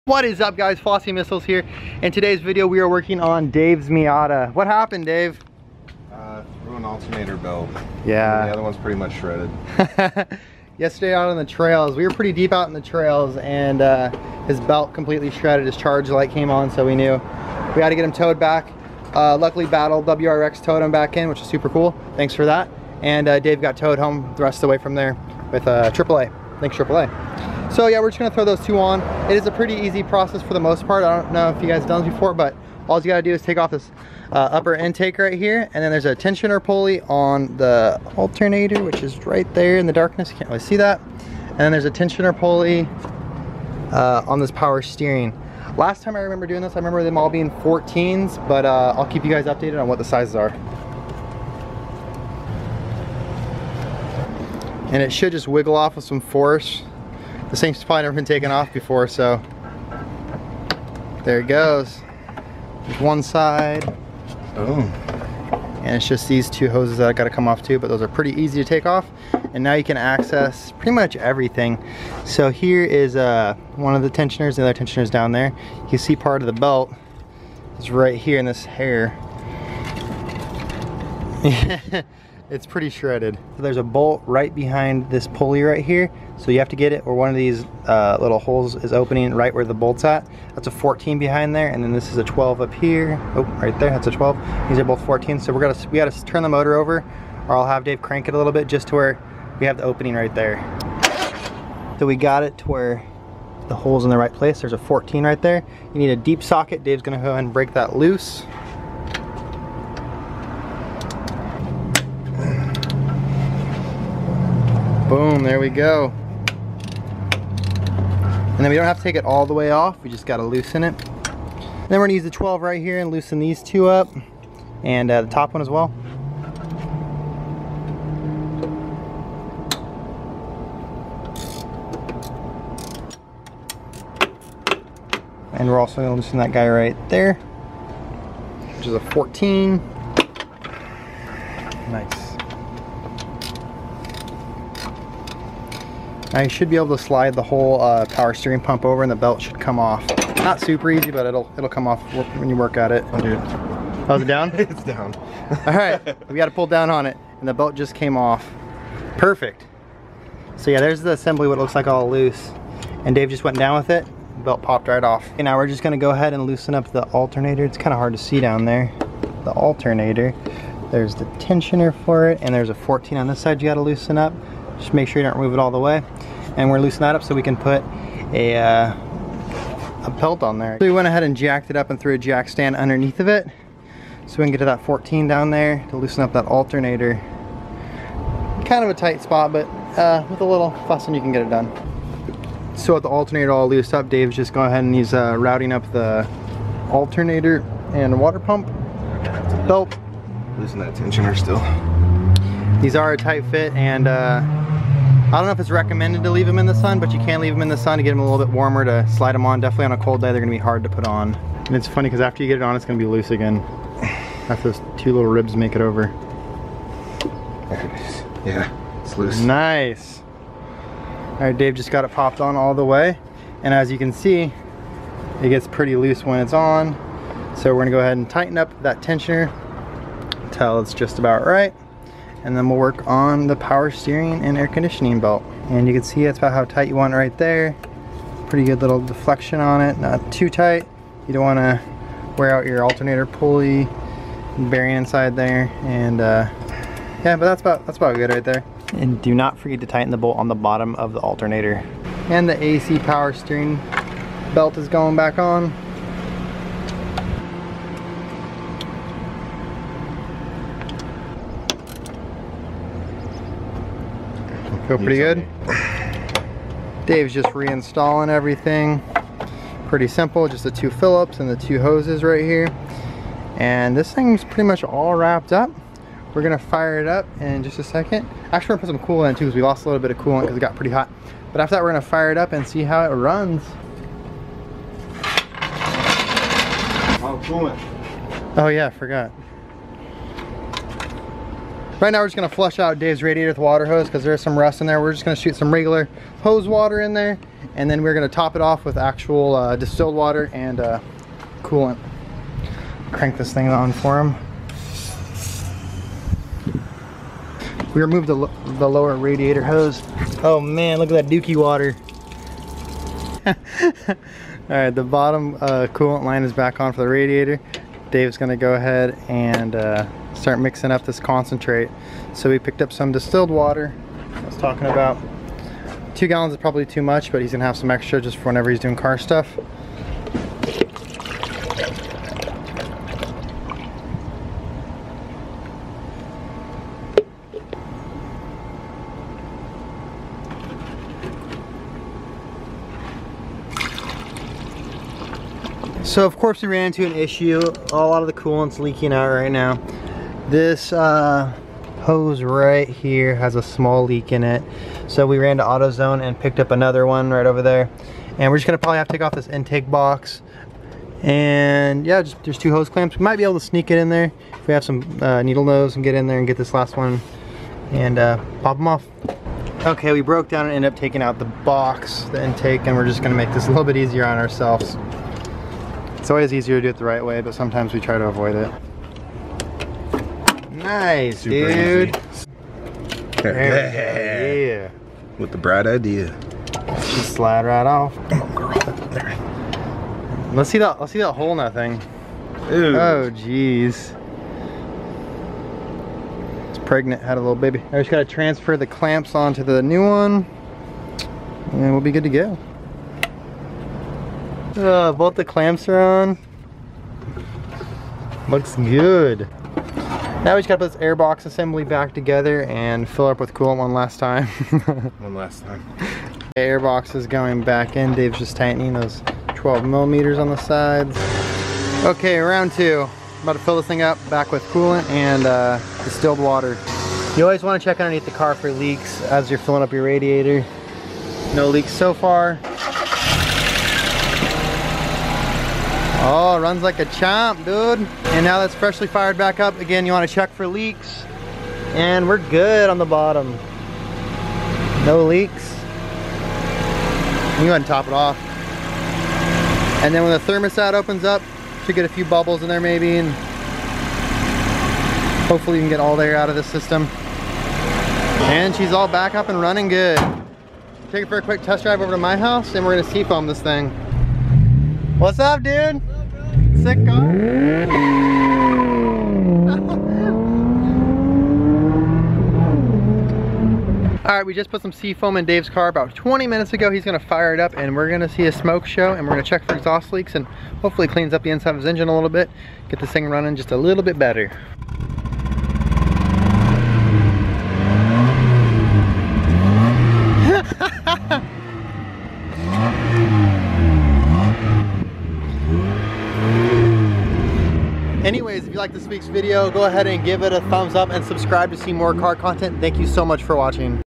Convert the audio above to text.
What is up, guys? Flossy Missiles here. In today's video we are working on Dave's Miata. What happened, Dave? Threw an alternator belt. Yeah. And the other one's pretty much shredded. Yesterday out on the trails, we were pretty deep out in the trails, and his belt completely shredded. His charge light came on, so we knew we had to get him towed back. Luckily Battle WRX towed him back in, which is super cool. Thanks for that. And Dave got towed home the rest of the way from there with AAA. Thanks, AAA. So yeah, we're just gonna throw those two on. It is a pretty easy process for the most part. I don't know if you guys have done this before, but all you gotta do is take off this upper intake right here, and then there's a tensioner pulley on the alternator, which is right there in the darkness. You can't really see that. And then there's a tensioner pulley on this power steering. Last time I remember doing this, I remember them all being 14s, but I'll keep you guys updated on what the sizes are. And it should just wiggle off with some force. This thing's probably never been taken off before, so there it goes. There's one side. Boom. And it's just these two hoses that I gotta come off too, but those are pretty easy to take off. And now you can access pretty much everything. So here is one of the tensioners, the other tensioner's down there. You can see part of the belt is right here in this hair. It's pretty shredded. So there's a bolt right behind this pulley right here. So you have to get it where one of these little holes is opening right where the bolt's at. That's a 14 behind there, and then this is a 12 up here. Oh, right there, that's a 12. These are both 14. So we gotta turn the motor over, or I'll have Dave crank it a little bit just to where we have the opening right there. So we got it to where the hole's in the right place. There's a 14 right there. You need a deep socket. Dave's gonna go ahead and break that loose. Boom, there we go. And then we don't have to take it all the way off, we just gotta loosen it. And then we're gonna use the 12 right here and loosen these two up, and the top one as well. And we're also gonna loosen that guy right there, which is a 14. Nice. Now you should be able to slide the whole power steering pump over, and the belt should come off. Not super easy, but it'll come off when you work at it. Oh, dude. Oh, is it down? It's down. All right, we got to pull down on it, and the belt just came off. Perfect. So yeah, there's the assembly, what it looks like all loose. And Dave just went down with it, the belt popped right off. Okay, now we're just gonna go ahead and loosen up the alternator. It's kind of hard to see down there. The alternator. There's the tensioner for it, and there's a 14 on this side you got to loosen up. Just make sure you don't remove it all the way. And we're loosening that up so we can put a belt on there. So we went ahead and jacked it up and threw a jack stand underneath of it, so we can get to that 14 down there to loosen up that alternator. Kind of a tight spot, but with a little fussing you can get it done. So with the alternator all loosed up, Dave's just going ahead and he's routing up the alternator and water pump belt. Loosen that tensioner still. These are a tight fit, and I don't know if it's recommended to leave them in the sun, but you can leave them in the sun to get them a little bit warmer to slide them on. Definitely on a cold day, they're gonna be hard to put on. And it's funny because after you get it on, it's gonna be loose again. After those two little ribs make it over. There it is. Yeah, it's loose. Nice. All right, Dave just got it popped on all the way. And as you can see, it gets pretty loose when it's on. So we're gonna go ahead and tighten up that tensioner until it's just about right. And then we'll work on the power steering and air conditioning belt. And you can see that's about how tight you want it right there. Pretty good little deflection on it, not too tight. You don't want to wear out your alternator pulley bearing inside there. And yeah, but that's about good right there. And do not forget to tighten the bolt on the bottom of the alternator. And the AC power steering belt is going back on. Feel pretty good? Dave's just reinstalling everything. Pretty simple, just the two Phillips and the two hoses right here. And this thing's pretty much all wrapped up. We're gonna fire it up in just a second. Actually, we're gonna put some coolant in too, because we lost a little bit of coolant because it got pretty hot. But after that, we're gonna fire it up and see how it runs. Oh, coolant. Oh yeah, I forgot. Right now we're just gonna flush out Dave's radiator with water hose because there's some rust in there. We're just gonna shoot some regular hose water in there and then we're gonna top it off with actual distilled water and coolant. Crank this thing on for him. We removed the lower radiator hose. Oh man, look at that dookie water. Alright, the bottom coolant line is back on for the radiator. Dave's gonna go ahead and start mixing up this concentrate. So we picked up some distilled water I was talking about. 2 gallons is probably too much, but he's gonna have some extra just for whenever he's doing car stuff. So of course we ran into an issue. A lot of the coolant's leaking out right now. This hose right here has a small leak in it. So we ran to AutoZone and picked up another one right over there. And we're just gonna probably have to take off this intake box. And yeah, just there's 2 hose clamps. We might be able to sneak it in there if we have some needle nose and get in there and get this last one and pop them off. Okay, we broke down and ended up taking out the box, the intake, and we're just gonna make this a little bit easier on ourselves. It's always easier to do it the right way, but sometimes we try to avoid it. Nice, Super dude. Easy. Yeah. With the bright idea. Just slide right off. Come on, girl. There. Let's see that hole in that thing. Ooh. Oh, jeez. It's pregnant, had a little baby. I just gotta transfer the clamps onto the new one, and we'll be good to go. Both the clamps are on. Looks good. Now we just gotta put this airbox assembly back together and fill up with coolant one last time. One last time. The airbox is going back in. Dave's just tightening those 12 millimeters on the sides. Okay, round 2. I'm about to fill this thing up back with coolant and distilled water. You always want to check underneath the car for leaks as you're filling up your radiator. No leaks so far. Oh, it runs like a champ, dude. And now that's freshly fired back up. Again, you want to check for leaks. And we're good on the bottom. No leaks. You go ahead and top it off. And then when the thermostat opens up, should get a few bubbles in there maybe, and hopefully you can get all the air out of the system. And she's all back up and running good. Take it for a quick test drive over to my house, and we're gonna seafoam this thing. What's up, dude? Sick car? Alright, we just put some seafoam in Dave's car about 20 minutes ago. He's gonna fire it up and we're gonna see a smoke show, and we're gonna check for exhaust leaks and hopefully cleans up the inside of his engine a little bit. Get this thing running just a little bit better. Anyways, if you like this week's video, go ahead and give it a thumbs up and subscribe to see more car content. Thank you so much for watching.